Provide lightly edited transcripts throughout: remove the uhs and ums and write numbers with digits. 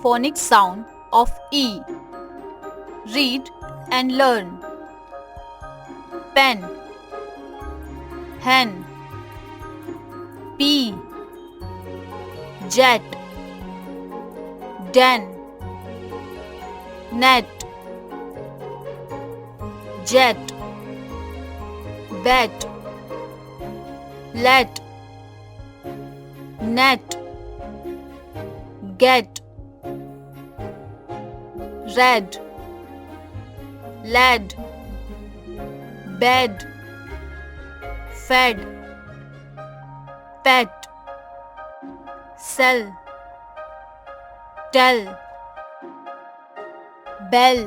phonic sound of E. Read and learn. Pen, hen, pea, jet, den, net, jet, bet, let, net, get, red, led, bed, fed, pet, sell, tell, bell,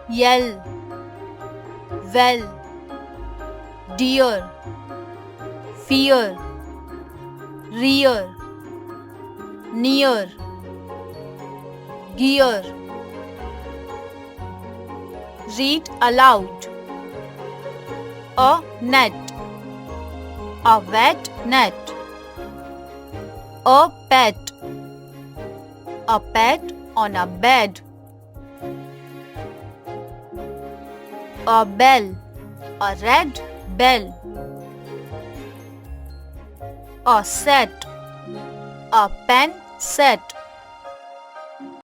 yell, well, dear, fear, rear, near, gear. Read aloud. A net, a wet net. A pet on a bed. A bell, a red bell. A set, a pen set.